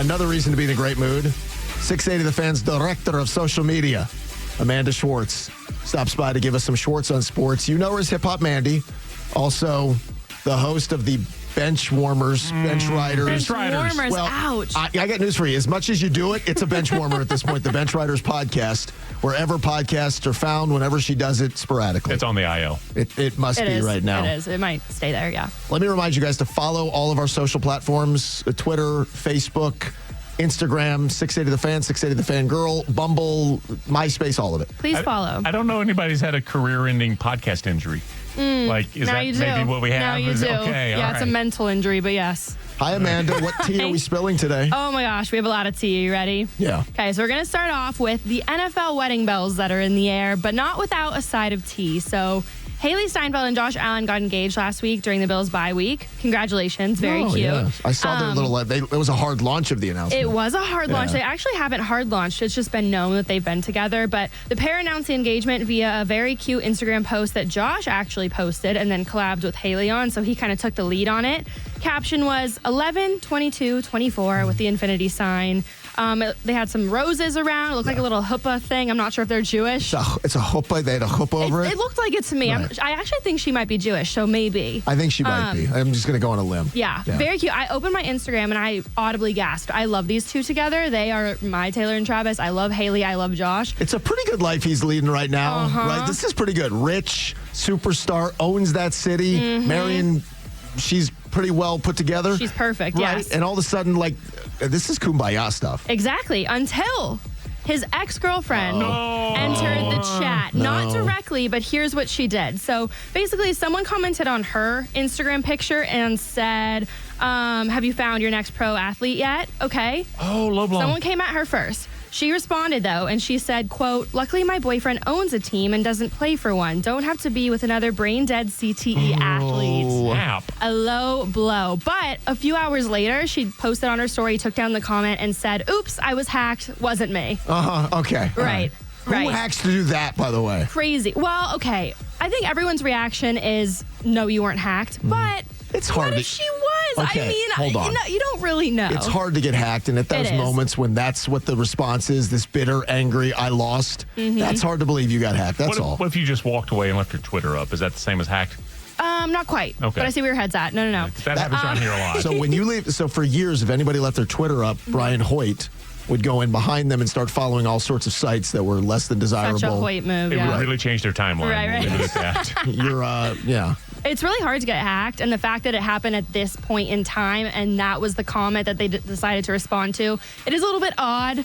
Another reason to be in a great mood. 680 The Fan's director of social media, Amanda Schwartz, stops by to give us some Schwartz on sports. You know her as Hip Hop Mandy. Also, the host of the Bench Warmers, Bench Riders. Bench Warmers, well, ouch. I got news for you. As much as you do it, it's a bench warmer at this point. The Bench Riders podcast, wherever podcasts are found, whenever she does it sporadically. It's on the IO. It must be right now. It is. It might stay there, yeah. Let me remind you guys to follow all of our social platforms, Twitter, Facebook, Instagram, 680 The Fan, 680 The Fan Girl, Bumble, MySpace, all of it. Please follow. I don't know anybody's had a career-ending podcast injury. Like, is that maybe what we have? Now you do. Okay, yeah, it's a mental injury, but yes. Hi, Amanda. What tea are we spilling today? Oh, my gosh. We have a lot of tea. Are you ready? Yeah. Okay, so we're going to start off with the NFL wedding bells that are in the air, but not without a side of tea. So Hailee Steinfield and Josh Allen got engaged last week during the Bills' bye week. Congratulations. Very cute. Yeah. I saw their little... it was a hard launch of the announcement. It was a hard launch. They actually haven't hard launched. It's just been known that they've been together. But the pair announced the engagement via a very cute Instagram post that Josh actually posted and then collabed with Hailee on. So he kind of took the lead on it. Caption was 11/22/24 with the infinity sign. They had some roses around. It looked like a little chuppah thing. I'm not sure if they're Jewish. It's a chuppah. They had a chuppah over it. It looked like it to me. Right. I actually think she might be Jewish, so maybe. I think she might be. I'm just going to go on a limb. Yeah, very cute. I opened my Instagram and I audibly gasped. I love these two together. They are my Taylor and Travis. I love Hailee. I love Josh. It's a pretty good life he's leading right now. Right? This is pretty good. Rich, superstar, owns that city. Marion, she's pretty well put together. She's perfect, right? Yes. And all of a sudden, like, this is kumbaya stuff. Exactly. Until his ex-girlfriend entered the chat. Not directly, but here's what she did. So basically, someone commented on her Instagram picture and said, have you found your next pro athlete yet? Okay. Oh, low blow. Someone came at her first. She responded, though, and she said, quote, luckily my boyfriend owns a team and doesn't play for one. Don't have to be with another brain-dead CTE athlete. Snap. A low blow. But a few hours later, she posted on her story, took down the comment, and said, oops, I was hacked. Wasn't me. Okay. Right. Who hacks to do that, by the way? Crazy. Well, okay. I think everyone's reaction is, no, you weren't hacked. But it's hard. What if she was? Okay, I mean, hold on. You don't really know. It's hard to get hacked, and at those moments when that's what the response is, this bitter, angry, I lost, that's hard to believe you got hacked. That's all. What if you just walked away and left your Twitter up? Is that the same as hacked? Not quite. Okay. But I see where your head's at. No. That happens around here a lot. So when you leave, for years, if anybody left their Twitter up, Brian Hoyt would go in behind them and start following all sorts of sites that were less than desirable. Such a Hoyt move, It would really change their timeline. Right. We'll leave it at that. You're, It's really hard to get hacked, and the fact that it happened at this point in time, and that was the comment that they decided to respond to, it is a little bit odd,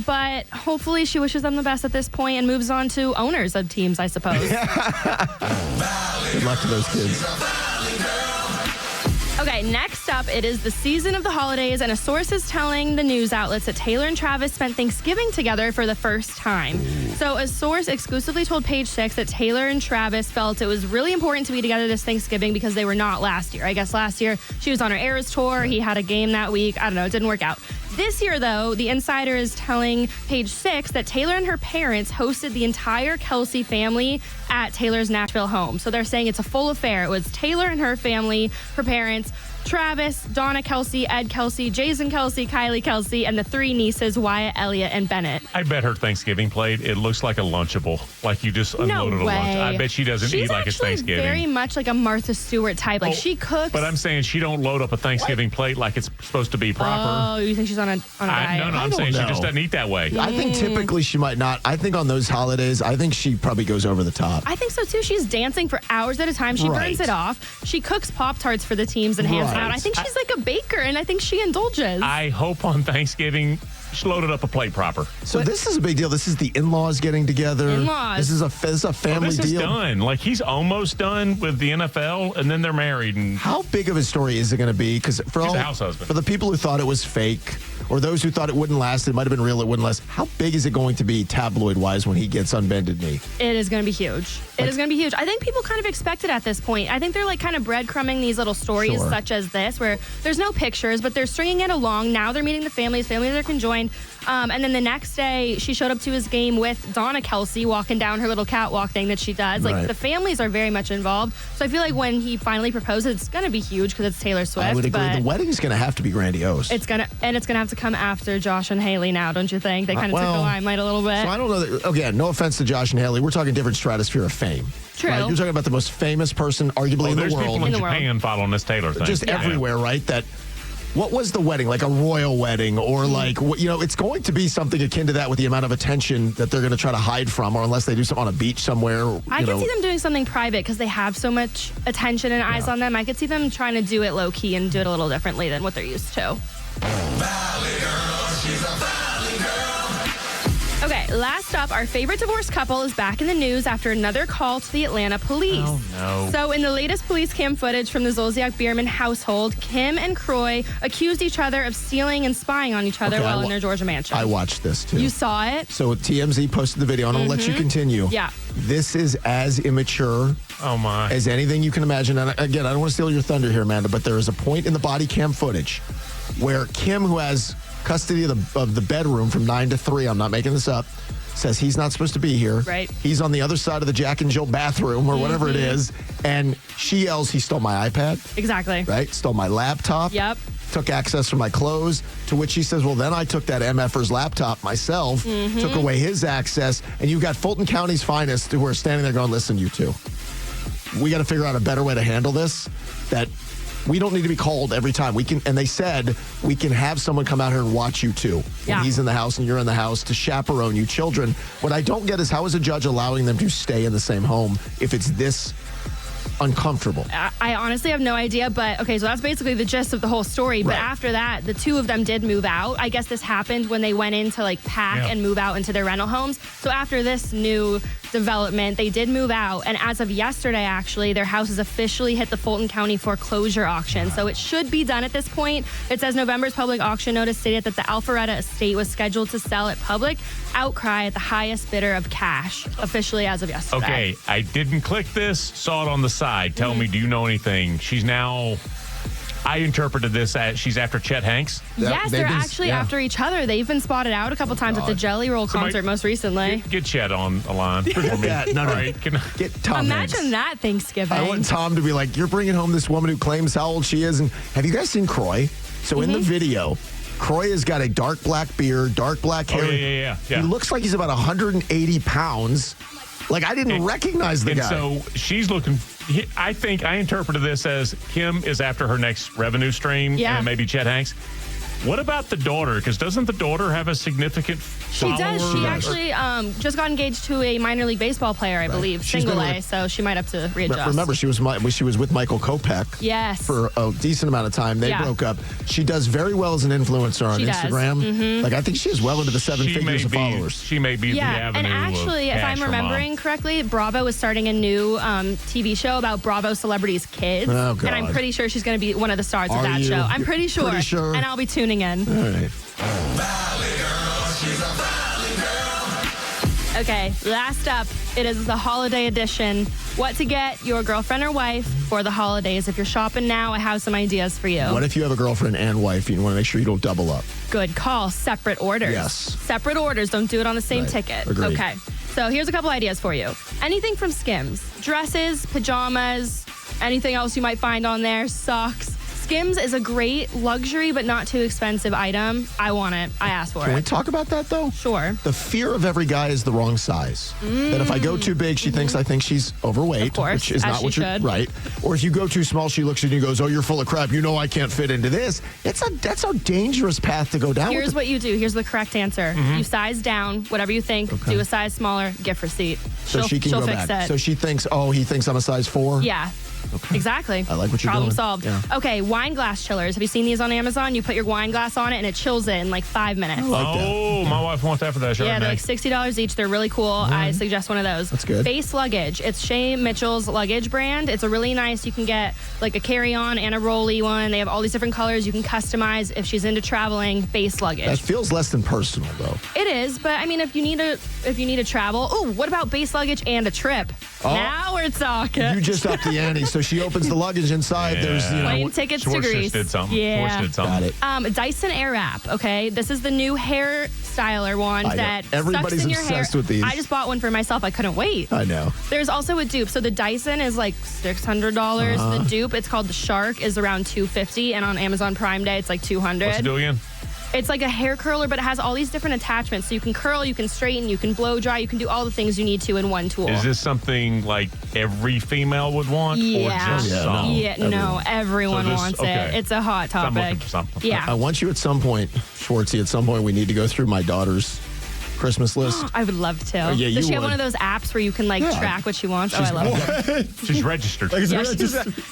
but hopefully she wishes them the best at this point and moves on to owners of teams, I suppose. Good luck to those kids. Okay, next up, it is the season of the holidays, and a source is telling the news outlets that Taylor and Travis spent Thanksgiving together for the first time. So a source exclusively told Page Six that Taylor and Travis felt it was really important to be together this Thanksgiving because they were not last year. I guess last year she was on her Eras tour. He had a game that week. I don't know. It didn't work out. This year, though, the insider is telling Page Six that Taylor and her parents hosted the entire Kelsey family at Taylor's Nashville home. So they're saying it's a full affair. It was Taylor and her family, her parents, Travis, Donna Kelsey, Ed Kelsey, Jason Kelsey, Kylie Kelsey, and the three nieces, Wyatt, Elliott, and Bennett. I bet her Thanksgiving plate, it looks like a Lunchable. Like you just unloaded a lunch. I bet she doesn't eat like it's Thanksgiving. She's very much like a Martha Stewart type. Like she cooks. But I'm saying she don't load up a Thanksgiving plate like it's supposed to be proper. Oh, you think she's on a diet? No, I'm saying she just doesn't eat that way. I think typically she might not. I think on those holidays, I think she probably goes over the top. I think so too. She's dancing for hours at a time. She burns it off. She cooks Pop-Tarts for the teams and hands them out. I think she's like a baker, and I think she indulges. I hope on Thanksgiving she loaded up a plate proper. So this is a big deal. This is the in-laws getting together. In-laws. This is a family this deal. Is done. Like he's almost done with the NFL, and then they're married. And how big of a story is it going to be? Because for a house husband. For the people who thought it was fake, or those who thought it wouldn't last, it might have been real, it wouldn't last. How big is it going to be tabloid-wise when he gets unbended knee? It is going to be huge. It is going to be huge. I think people kind of expect it at this point. I think they're like kind of breadcrumbing these little stories such as this, where there's no pictures, but they're stringing it along. Now they're meeting the families. Families are conjoining. mind. And then the next day, she showed up to his game with Donna Kelsey walking down her little catwalk thing that she does. Like, Right. the families are very much involved. So I feel like when he finally proposes, it's going to be huge because it's Taylor Swift. I would agree. But The wedding's going to have to be grandiose. it's going to have to come after Josh and Hailee now, don't you think? They kind of took the limelight a little bit. So I don't know. Again, no offense to Josh and Hailee. We're talking different stratosphere of fame. True. Right? You're talking about the most famous person, arguably, in the There's world. people in Japan following this Taylor thing. Just everywhere, right? That. What was the wedding? Like a royal wedding or like, it's going to be something akin to that with the amount of attention that they're going to try to hide from, or unless they do something on a beach somewhere. I could see them doing something private because they have so much attention and eyes on them. I could see them trying to do it low key and do it a little differently than what they're used to. Valley girl, she's a valley girl. Okay, last up, our favorite divorced couple is back in the news after another call to the Atlanta police. Oh, no. So in the latest police cam footage from the Zolciaks Biermann household, Kim and Croy accused each other of stealing and spying on each other while in their Georgia mansion. I watched this too. You saw it? So TMZ posted the video, and I'll let you continue. Yeah. This is as immature as anything you can imagine. And again, I don't want to steal your thunder here, Amanda, but there is a point in the body cam footage where Kim, who has custody of the bedroom from 9 to 3, I'm not making this up, says he's not supposed to be here. Right. He's on the other side of the Jack and Jill bathroom or whatever it is, and she yells, he stole my iPad. Exactly. Right? Stole my laptop. Yep. Took access from my clothes, to which he says, well, then I took that MFer's laptop myself, took away his access, and you've got Fulton County's finest who are standing there going, listen, you two, we got to figure out a better way to handle this, that we don't need to be called every time. And they said, we can have someone come out here and watch you two. Yeah. When he's in the house and you're in the house to chaperone you children. What I don't get is how is a judge allowing them to stay in the same home if it's this uncomfortable? I honestly have no idea, but okay, so that's basically the gist of the whole story. But after that, the two of them did move out. I guess this happened when they went in to like pack and move out into their rental homes. So after this new development, they did move out. And as of yesterday, actually, their house has officially hit the Fulton County foreclosure auction. So it should be done at this point. It says November's public auction notice stated that the Alpharetta estate was scheduled to sell at public outcry at the highest bidder of cash, officially as of yesterday. Okay, I didn't click this, saw it on the side. Tell me, do you know anything? She's now, I interpreted this as she's after Chet Hanks. Yes, they're actually after each other. They've been spotted out a couple times at the Jelly Roll concert most recently. Get Chet on a line for me. No. Right, Get Tom Imagine Hanks. that Thanksgiving. I want Tom to be like, you're bringing home this woman who claims how old she is. And have you guys seen Croy? So in the video, Croy has got a dark black beard, dark black hair. Yeah. He looks like he's about 180 pounds. Like, I didn't recognize the guy. So she's looking, I think I interpreted this as Kim is after her next revenue stream and maybe Chet Hanks. What about the daughter? Because doesn't the daughter have a significant She does. She actually just got engaged to a minor league baseball player, I believe, single A, so she might have to readjust. Remember, she was with Michael Kopech for a decent amount of time. They broke up. She does very well as an influencer on Instagram. Like, I think she is well into the seven figures of followers. She may be the avenue and actually, of if I'm remembering correctly, Bravo is starting a new TV show about Bravo celebrities' kids. Oh, God. And I'm pretty sure she's going to be one of the stars of that show. I'm pretty sure. And I'll be tuning in. All right. Valley girl, she's a valley girl. Okay, last up, it is the holiday edition. What to get your girlfriend or wife for the holidays. If you're shopping now, I have some ideas for you. What if you have a girlfriend and wife and you want to make sure you don't double up? Good call. Separate orders. Yes. Separate orders. Don't do it on the same ticket. Agreed. Okay. So here's a couple ideas for you. Anything from Skims. Dresses, pajamas, anything else you might find on there. Socks. Skims is a great luxury but not too expensive item. I want it. I asked for Can we it. talk about that, though? Sure. The fear of every guy is the wrong size. That if I go too big, she thinks I think she's overweight, Of course, which is as not she what you're should. right. Or if you go too small, she looks at you and goes, "Oh, you're full of crap. You know I can't fit into this." That's a dangerous path to go down. Here's what you do. Here's the correct answer. You size down, whatever you think. Do a size smaller, gift receipt. So she can she'll go fix back. it. So she thinks, "Oh, he thinks I'm a size 4." Yeah. Okay. Exactly. I like what you're Problem doing. solved. Yeah. Okay, wine glass chillers. Have you seen these on Amazon? You put your wine glass on it and it chills it in like 5 minutes. My wife wants that for that shirt. Yeah, they're like $60 each. They're really cool. I suggest one of those. That's good. Base luggage. It's Shea Mitchell's luggage brand. It's a really nice, you can get like a carry-on and a rolly one. They have all these different colors you can customize if she's into traveling. Base luggage. That feels less than personal, though. It is, but I mean, if you need to travel, what about base luggage and a trip? Now we're talking. You just upped the ante. So she opens the luggage inside. There's plane tickets to Schwartz Greece. did something. Yeah. Schwartz did something. Got it. Dyson Airwrap. Okay, this is the new hair styler one I know. that Everybody's sucks in your hair. obsessed with these. I just bought one for myself. I couldn't wait. I know. There's also a dupe. So the Dyson is like $600. The dupe, it's called the Shark, is around $250, and on Amazon Prime Day, it's like $200. What's it do again? It's like a hair curler, but it has all these different attachments. So you can curl, you can straighten, you can blow dry, you can do all the things you need to in one tool. Is this something like every female would want? Yeah. Or just some? Everyone So this- wants okay. it. It's a hot So I'm looking topic. for something. Yeah. I want you at some point, Schwartzy, at some point we need to go through my daughter's Christmas list. I would love to. yeah, you Does she have would. one of those apps where you can track what she wants? I love it. She's registered. Yeah,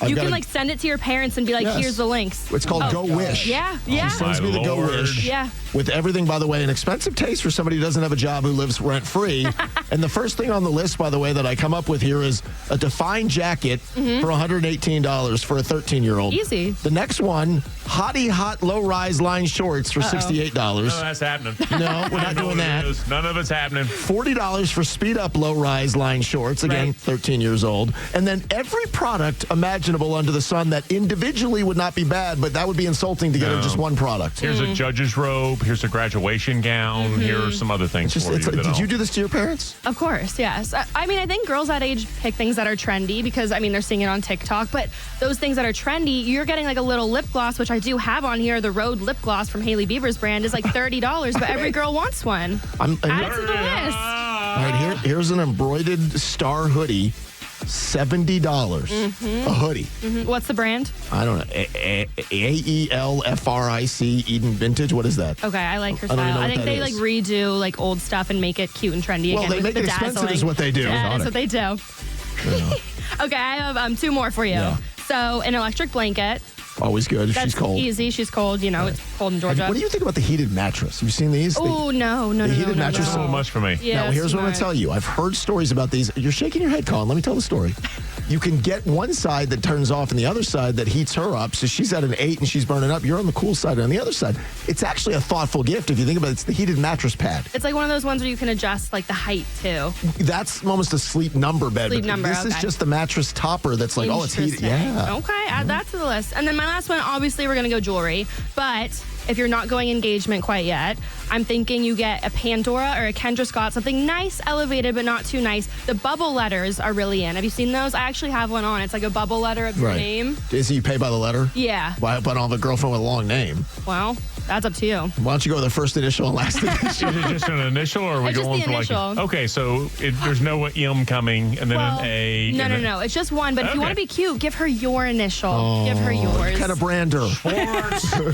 you got can a- send it to your parents and be like, Yes. here's the links. It's called Go Wish. Yeah. She sends me the My Go Lord. Wish. Yeah. With everything, by the way, an expensive taste for somebody who doesn't have a job who lives rent-free. And the first thing on the list, by the way, that I come up with here is a Define jacket for $118 for a 13-year-old. Easy. The next one, Hottie Hot Low-Rise Line Shorts for $68. None of that's happening. No, we're not doing that. None of it's happening. $40 for Speed Up Low-Rise Line Shorts. Again, Right. 13 years old. And then every product imaginable under the sun that individually would not be bad, but that would be insulting to get her No. just one product. Here's a judge's robe. Here's a graduation gown. Here are some other things Just, for you. did you do this to your parents? Of course, yes. I mean, I think girls that age pick things that are trendy because, I mean, they're seeing it on TikTok. But those things that are trendy, you're getting like a little lip gloss, which I do have on here. The Rhode lip gloss from Hailee Bieber's brand is like $30, but every girl wants one. Add it to the list. All right, here's an embroidered star hoodie, $70. A hoodie. What's the brand? I don't know. AELFRIC Eden Vintage. What is that? Okay, I like her I don't even style. know I what think that they like is. redo like old stuff and make it cute and trendy Well, again. they with make the it expensive dazzling. is what they do. Yeah, that's what they do. Okay, I have two more for you. Yeah. So an electric blanket. Always good if That's she's cold. easy. She's cold. You know, it's cold in Georgia. What do you think about the heated mattress? Have you seen these? Oh, no. the heated mattress So much for me. Yeah, Now, here's what I'm going to tell you. I've heard stories about these. You're shaking your head, Colin. Let me tell the story. You can get one side that turns off and the other side that heats her up. So she's at an 8 and she's burning up. You're on the cool side. And on the other side, it's actually a thoughtful gift. If you think about it, it's the heated mattress pad. It's like one of those ones where you can adjust like the height too. That's almost a sleep number bed. Sleep but number, This is okay. just the mattress topper that's like, oh, it's heated. Interesting. Yeah. Okay, add that to the list. And then my last one, obviously, we're going to go jewelry. But if you're not going engagement quite yet, I'm thinking you get a Pandora or a Kendra Scott, something nice, elevated, but not too nice. The bubble letters are really in. Have you seen those? I actually have one on. It's like a bubble letter of your Right. name. Is you pay by the letter? Yeah. Why, but I don't have a girlfriend with a long name. Well, that's up to you. Why don't you go with the first initial and last initial? Is it just an initial, or are we It's just going the for initial. like? Okay, so there's no M coming, and then Well, an A. no, and no. It's just one. But if you Okay. want to be cute, give her your initial. Give her yours. Kind of brand her.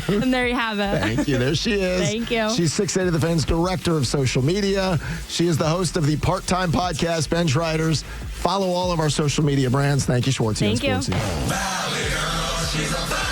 And there you have it. Thank you. There she is. Thank you. She's 680 of the Fans Director of Social Media. She is the host of the part-time podcast, Bench Riders. Follow all of our social media brands. Thank you, Schwartz. Thank you. Valley girl, she's a valley